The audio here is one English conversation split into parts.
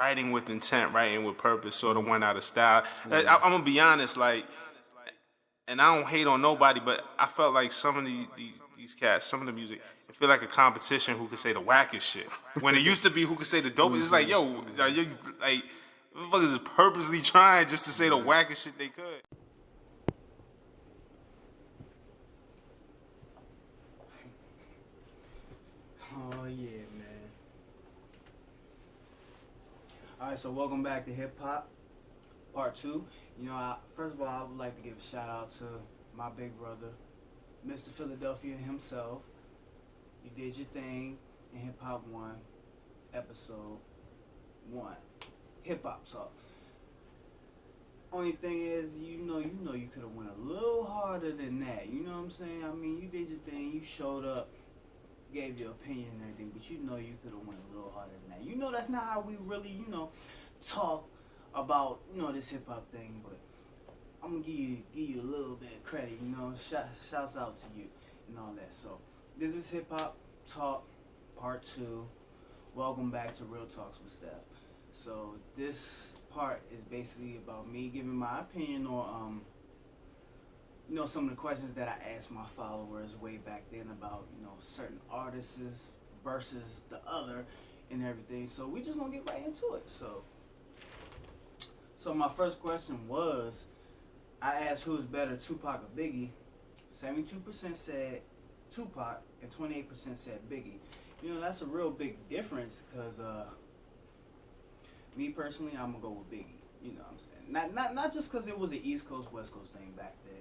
writing with intent, writing with purpose, sort of went out of style. I'm gonna be honest, like, and I don't hate on nobody, but I felt like some of these cats, some of the music, it feel like a competition who could say the wackest shit. When it used to be who could say the dopest. It's like, yo, you like, motherfuckers is purposely trying just to say the wackest shit they could. Oh yeah, man. All right, so welcome back to Hip Hop Part 2. You know, first of all, I would like to give a shout out to my big brother, Mr. Philadelphia himself. You did your thing in Hip Hop 1, Episode 1, Hip Hop Talk. Only thing is, you know you could have went a little harder than that. You know what I'm saying? I mean, you did your thing, you showed up, gave your opinion and everything, but you know you could have went a little harder than that. You know that's not how we really, talk about, this hip hop thing, but I'm gonna give you a little bit of credit, shouts out to you and all that. So this is Hip Hop Talk Part 2. Welcome back to Real Talks with Steph. So this part is basically about me giving my opinion on some of the questions that I asked my followers way back then about, certain artists versus the other and everything. So we just gonna get right into it. So my first question was, I asked who's better, Tupac or Biggie. 72% said Tupac and 28% said Biggie. That's a real big difference because me personally, I'm gonna go with Biggie. You know what I'm saying? Not just because it was an East Coast, West Coast thing back then,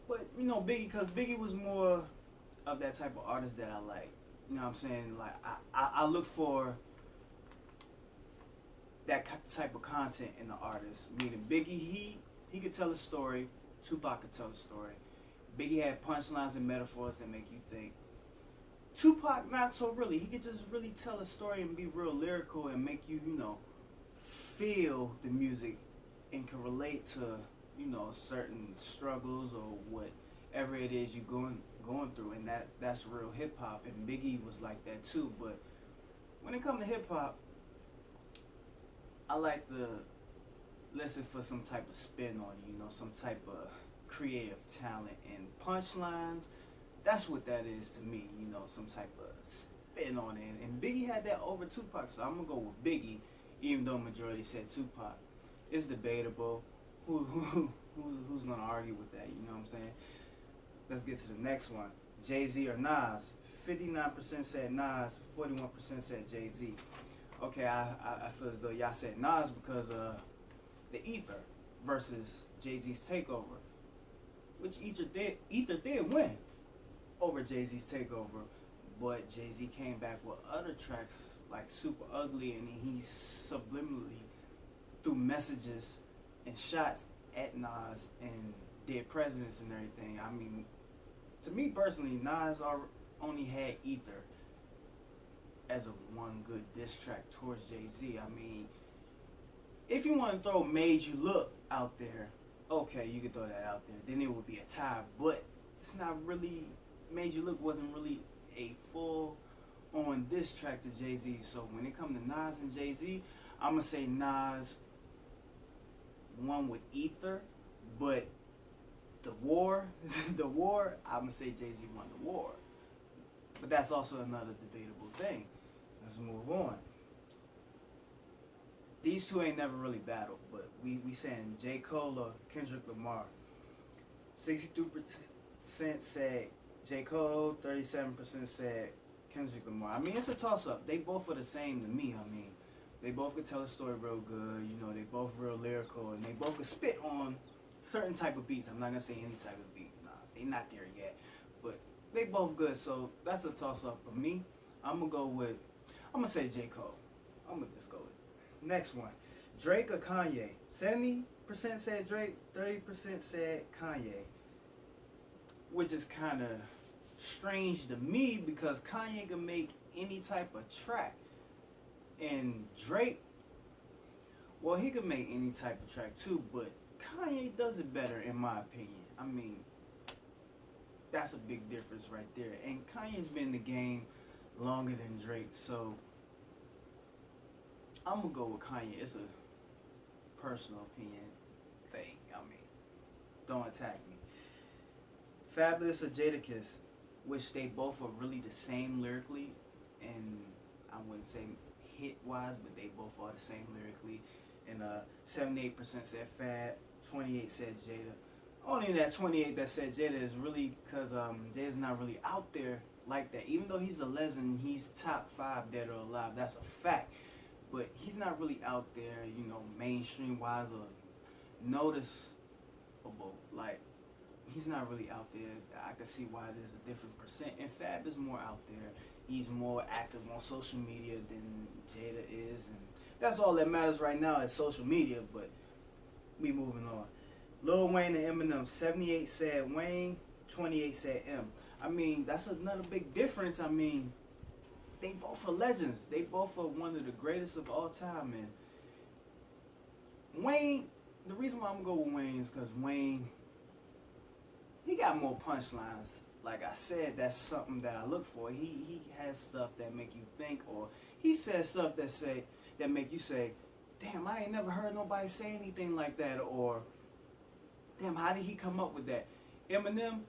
But, Biggie, because Biggie was more of that type of artist that I like. You know what I'm saying? Like, I look for that type of content in the artist. Meaning Biggie, he could tell a story. Tupac could tell a story. Biggie had punchlines and metaphors that make you think. Tupac, not so really. He could just really tell a story and be real lyrical and make you, feel the music and can relate to, certain struggles or whatever it is you're going through, and that's real hip hop. And Biggie was like that too. But when it comes to hip hop, I like to listen for some type of spin on it, some type of creative talent and punchlines. That's what that is to me, some type of spin on it. And Biggie had that over Tupac, so I'm gonna go with Biggie, even though majority said Tupac. It's debatable. Who's gonna argue with that? You know what I'm saying? Let's get to the next one. Jay-Z or Nas? 59% said Nas, 41% said Jay-Z. Okay, I feel as though y'all said Nas because of the Ether versus Jay-Z's Takeover, which Ether did win over Jay-Z's Takeover, but Jay-Z came back with other tracks like Super Ugly, and he subliminally threw messages and shots at Nas and Dead Presidents and everything. I mean, to me personally, Nas only had Ether as a one good diss track towards Jay-Z. I mean, if you want to throw Made You Look out there, okay, you could throw that out there. Then it would be a tie, but it's not really, Made You Look wasn't really a full on diss track to Jay-Z. So when it comes to Nas and Jay-Z, I'm going to say Nas won with Ether, but the war, I'm going to say Jay-Z won the war. But that's also another debatable thing. Let's move on. These two ain't never really battled, but we saying J. Cole or Kendrick Lamar. 62% said J. Cole, 37% said Kendrick Lamar. I mean, it's a toss-up. They both are the same to me. I mean, they both could tell a story real good. They both real lyrical, and they both could spit on certain type of beats. I'm not gonna say any type of beat. Nah, they not there yet, but they both good. So that's a toss-up for me. I'm gonna say J. Cole. I'm gonna just go with it. Next one, Drake or Kanye? 70% said Drake, 30% said Kanye, which is kind of strange to me because Kanye can make any type of track, and Drake, well, he could make any type of track too, but Kanye does it better in my opinion. I mean, that's a big difference right there. And Kanye's been in the game longer than Drake, so I'm gonna go with Kanye. It's a personal opinion thing. I mean, don't attack me. Fabulous or Jadakiss, which they both are really the same lyrically, and I wouldn't say hit wise, but they both are the same lyrically. And 78% said Fab, 28 said Jada. Only that 28 that said Jada is really because Jada's not really out there like that. Even though he's a legend, he's top 5 dead or alive. That's a fact. But he's not really out there, you know, mainstream wise or noticeable. Like, he's not really out there. I can see why there's a different percent. And Fab is more out there. He's more active on social media than Jada is. And that's all that matters right now is social media. But we moving on. Lil Wayne and Eminem, 78 said Wayne, 28 said M. I mean, that's another big difference. I mean, they both are legends. They both are one of the greatest of all time. And Wayne, the reason why I'm going to go with Wayne is because Wayne, he got more punchlines. Like I said, that's something that I look for. He has stuff that make you think, or he says stuff that make you say, damn, I ain't never heard nobody say anything like that, or damn, how did he come up with that? Eminem,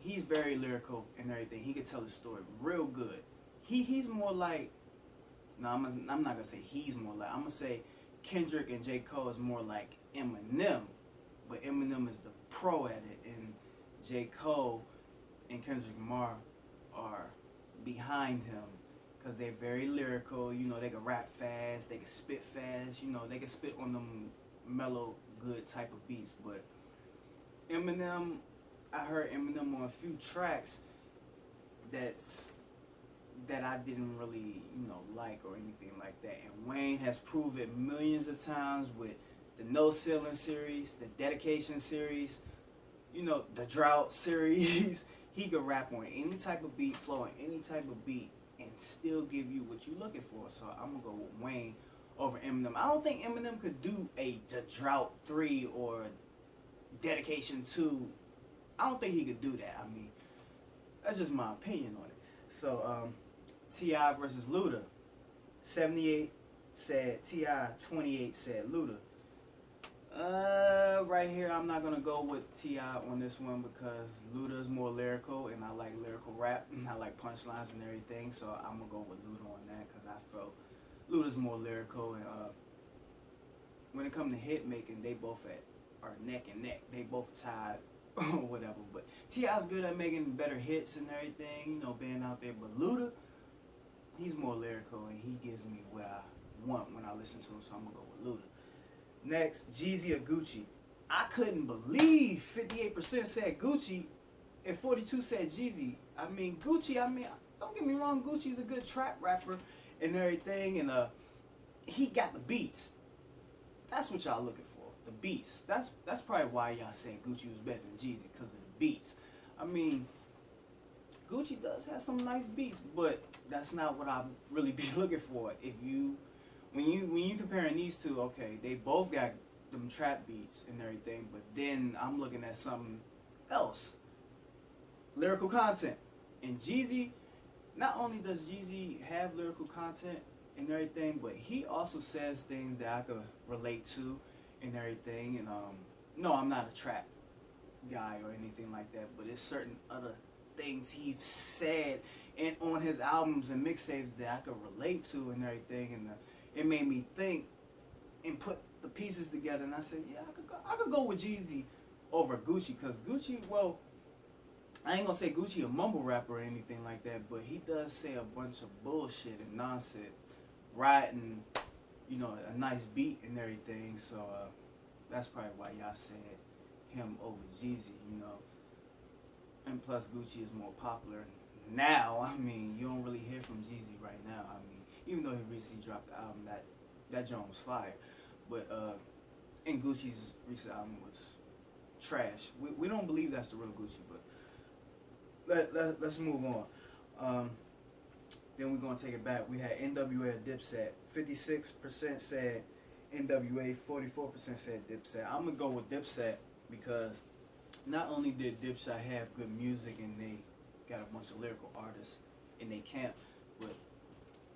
he's very lyrical and everything. He could tell a story real good. He's more like, no, I'm not gonna say he's more like. I'm gonna say Kendrick and J. Cole is more like Eminem, but Eminem is the pro at it, and J. Cole and Kendrick Lamar are behind him because they're very lyrical. You know, they can rap fast, they can spit fast. You know, they can spit on them mellow, good type of beats, but Eminem, I heard Eminem on a few tracks that I didn't really, you know, like or anything like that. And Wayne has proven millions of times with the No Ceiling series, the Dedication series, you know, the Drought series. He could rap on any type of beat, flow on any type of beat, and still give you what you're looking for. So I'm gonna go with Wayne over Eminem. I don't think Eminem could do the Drought 3 or Dedication 2. I don't think he could do that. I mean, that's just my opinion on it. So, T.I. versus Luda. 78 said T.I., 28 said Luda. Right here, I'm not going to go with T.I. on this one because Luda is more lyrical, and I like lyrical rap, and I like punchlines and everything, so I'm going to go with Luda on that because I felt Luda's more lyrical, and when it comes to hit making, they both are neck and neck. They both tied or whatever, but T.I.'s good at making better hits and everything, you know, being out there, but Luda, he's more lyrical, and he gives me what I want when I listen to him, so I'm going to go with Luda. Next, Jeezy or Gucci. I couldn't believe 58% said Gucci and 42% said Jeezy. I mean, Gucci, don't get me wrong, Gucci's a good trap rapper and everything, and he got the beats. That's what y'all looking for, the beats. That's probably why y'all saying Gucci was better than Jeezy, because of the beats. I mean, Gucci does have some nice beats, but that's not what I really be looking for. When you comparing these two, okay, they both got them trap beats and everything, but then I'm looking at something else. Lyrical content. And Jeezy, not only does Jeezy have lyrical content and everything, but he also says things that I could relate to and everything. And no, I'm not a trap guy or anything like that, but it's certain other things he's said and on his albums and mixtapes that I could relate to and everything, and it made me think and put the pieces together, and I said, yeah, I could go with Jeezy over Gucci, because Gucci, well, I ain't gonna say Gucci a mumble rapper or anything like that, but he does say a bunch of bullshit and nonsense, riding, you know, a nice beat and everything, so that's probably why y'all said him over Jeezy, you know. And plus, Gucci is more popular now. I mean, you don't really hear from Jeezy right now. I mean, even though he recently dropped the album, that joint was fire. But, and Gucci's recent album was trash. We don't believe that's the real Gucci, but let's move on. Then we're going to take it back. We had NWA or Dipset. 56% said NWA, 44% said Dipset. I'm going to go with Dipset because not only did Dipset have good music and they got a bunch of lyrical artists in their camp, but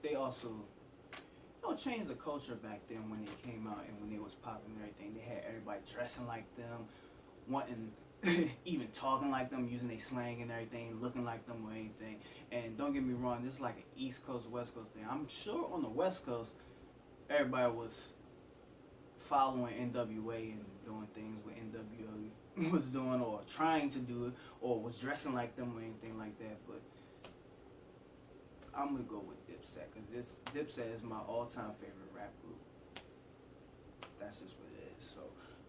they also changed the culture back then when they came out and when they was popping and everything. They had everybody dressing like them, wanting, even talking like them, using their slang and everything, looking like them or anything. And don't get me wrong, this is like an East Coast, West Coast thing. I'm sure on the West Coast, everybody was following NWA and doing things what NWA was doing or trying to do it or was dressing like them or anything like that. But I'm going to go with Dipset because Dipset is my all-time favorite rap group. That's just what it is. So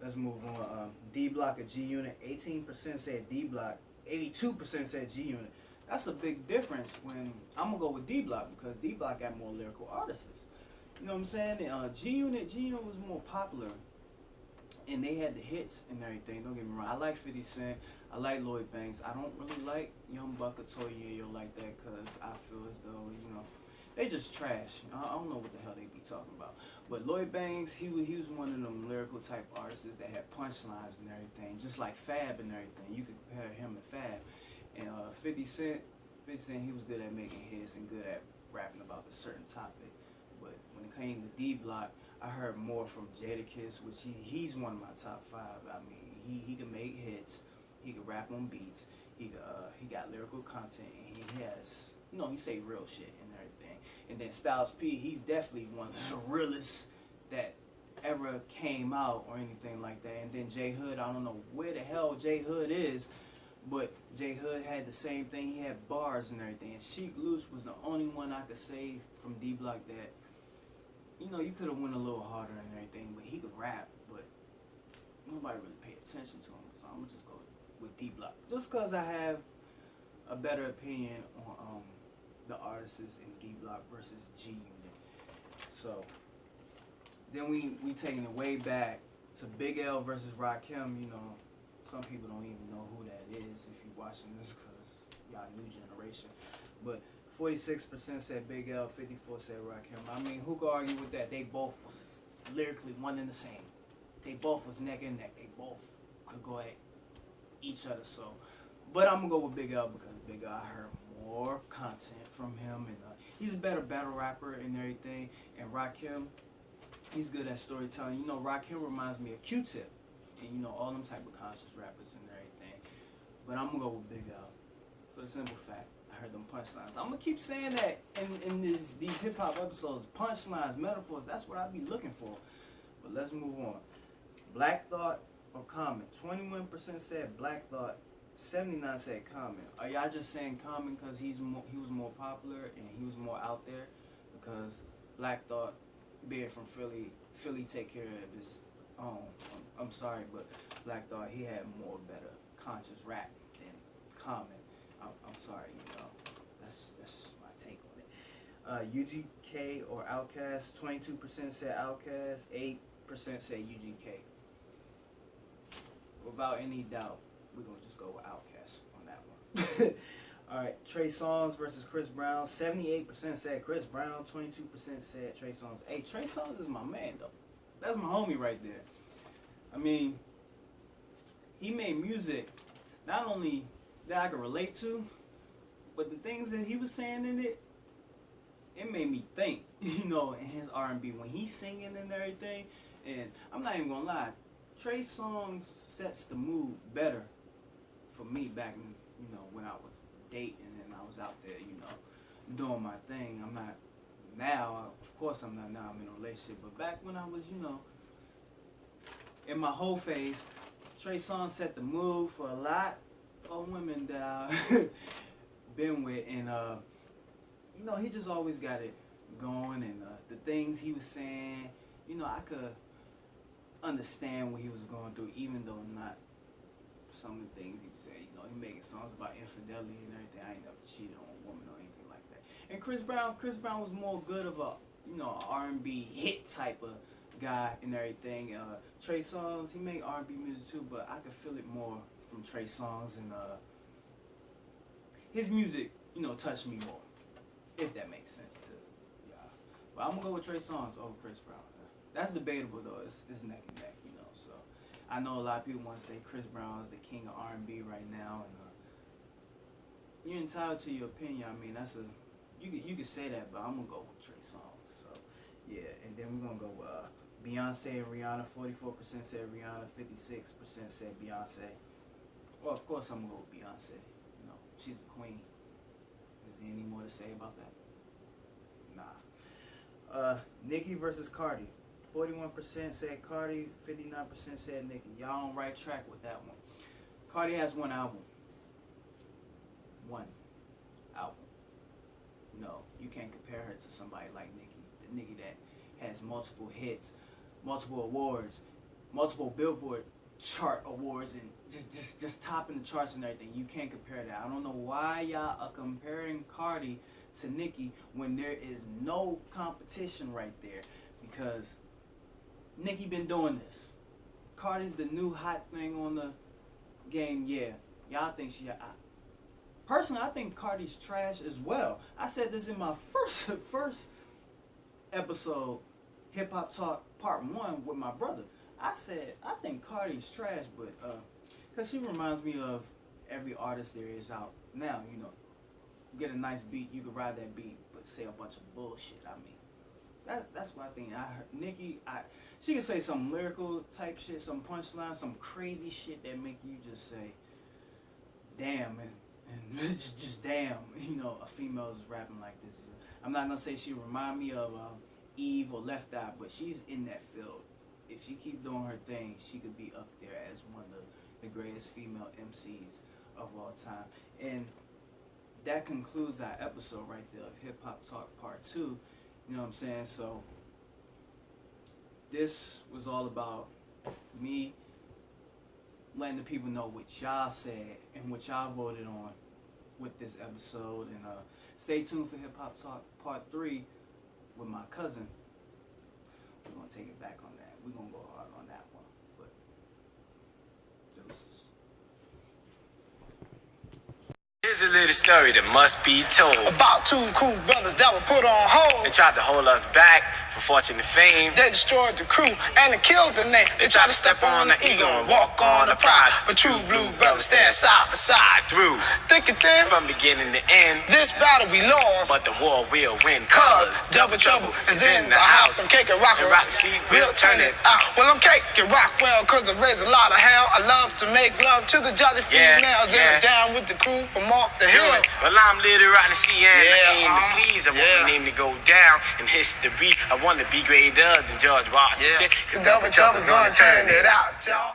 let's move on. D Block or G Unit. 18% said D Block. 82% said G Unit. That's a big difference when I'm going to go with D Block because D Block got more lyrical artists. You know what I'm saying? G Unit was more popular. And they had the hits and everything. Don't get me wrong. I like 50 Cent. I like Lloyd Banks. I don't really like Young Buck or Toy Yayo like that because I feel as though, they just trash. I don't know what the hell they be talking about. But Lloyd Banks, he was one of them lyrical type artists that had punchlines and everything, just like Fab and everything. You could compare him to Fab. And 50 Cent, he was good at making hits and good at rapping about a certain topic. But when it came to D Block, I heard more from Jadakiss, which he's one of my top 5. I mean, he can make hits, he can rap on beats, he got lyrical content, and he has, he say real shit and everything. And then Styles P, he's definitely one of the realest that ever came out or anything like that. And then J Hood, I don't know where the hell J Hood is, but J Hood had the same thing. He had bars and everything. And Sheek Louch was the only one I could say from D Block that, you could have went a little harder and everything, but he could rap, but nobody really paid attention to him. So I'm going to just go with D Block. Just because I have a better opinion on the artists in D Block versus G Unit. So then we taking it way back to Big L versus Rakim. Some people don't even know who that is if you're watching this because y'all new generation. But 46% said Big L, 54% said Rakim. I mean, who could argue with that? They both was lyrically one and the same. They both was neck and neck. They both could go at each other. So, but I'm gonna go with Big L because Big L, I heard more content from him, and he's a better battle rapper and everything. And Rakim, he's good at storytelling. Rakim reminds me of Q-Tip, and all them type of conscious rappers and everything. But I'm gonna go with Big L for the simple fact. I heard them punchlines. I'm gonna keep saying that in these hip hop episodes. Punchlines, metaphors. That's what I be looking for. But let's move on. Black Thought or Common? 21% said Black Thought. 79% said Common. Are y'all just saying Common because he was more popular and he was more out there? Because Black Thought, being from Philly take care of his own. I'm sorry, but Black Thought, he had more better conscious rap than Common. I'm sorry, that's just my take on it. UGK or Outkast? 22% said Outkast, 8% said UGK. Without any doubt, we're gonna just go with Outkast on that one. All right, Trey Songz versus Chris Brown. 78% said Chris Brown, 22% said Trey Songz. Hey, Trey Songz is my man though. That's my homie right there. I mean, he made music not only that I can relate to, but the things that he was saying in it, it made me think, in his R&B when he's singing and everything. And I'm not even gonna lie, Trey Songz sets the mood better for me back in, when I was dating and I was out there, doing my thing. I'm not now, of course I'm not now, I'm in a relationship, but back when I was, in my whole phase, Trey Songz set the mood for a lot of women that I've been with, and he just always got it going, and the things he was saying, I could understand what he was going through, even though not some of the things he was saying. He making songs about infidelity and everything. I ain't never cheated on a woman or anything like that. And Chris Brown was more good of a R&B hit type of guy and everything. Trey Songz, he made R&B music too, but I could feel it more from Trey Songz, and his music, touched me more, if that makes sense to y'all. But I'm gonna go with Trey Songz over Chris Brown. That's debatable though. It's neck and neck, So I know a lot of people want to say Chris Brown is the king of R&B right now, and you're entitled to your opinion. I mean, you could say that, but I'm gonna go with Trey Songz. So Yeah, and then we're gonna go Beyonce and Rihanna. 44% said Rihanna, 56% said Beyonce. Well, of course I'm gonna go with Beyonce. You know, she's a queen. Is there any more to say about that? Nah. Nicki versus Cardi. 41% said Cardi, 59% said Nicki. Y'all on right track with that one. Cardi has one album. One album. No, you can't compare her to somebody like Nicki. The Nicki that has multiple hits, multiple awards, multiple Billboard chart awards, and just topping the charts and everything. You can't compare that. I don't know why y'all are comparing Cardi to Nicki when there is no competition right there, because Nicki been doing this. Cardi's the new hot thing on the game. Yeah, y'all think she... Personally, I think Cardi's trash as well. I said this in my first episode, Hip Hop Talk Part 1 with my brother. I said, I think Cardi's trash, but, because she reminds me of every artist there is out now, you know. Get a nice beat, you can ride that beat, but say a bunch of bullshit. I mean, that's what I think. I heard Nicki, she can say some lyrical type shit, some punchline, some crazy shit that make you just say, damn, and just damn, you know, a female is rapping like this. I'm not gonna say she remind me of Eve or Left Eye, but she's in that field. If she keep doing her thing, she could be up there as one of the greatest female MCs of all time. And that concludes our episode right there of Hip Hop Talk Part 2. You know what I'm saying? So this was all about me letting the people know what y'all said and what y'all voted on with this episode. And stay tuned for Hip Hop Talk Part 3 with my cousin. We're going to take it back on that. We're going to go hard on that one. But deuces. Here's a little story that must be told About two cool brothers that were put on hold. They tried to hold us back from fortune and fame. They destroyed the crew and they killed the name. They tried to step on the ego and walk on the pride. But true blue brothers stand side by side. Through Thick and thin, from beginning to end, this battle we lost. but the war will win. Cause double trouble is in the house. I'm cake and rock And rock the seed, we'll turn it out. Well, I'm cake and rock well, cause I raise a lot of hell. I love to make love to the jolly Yeah, females. yeah. And down with the crew from off the Do hill. it. Well, I'm little rotten CN. I aim to uh-huh. please. I want Yeah. my name to go down in history. I want to be greater than George Washington. The double trouble's gonna turn it out, y'all.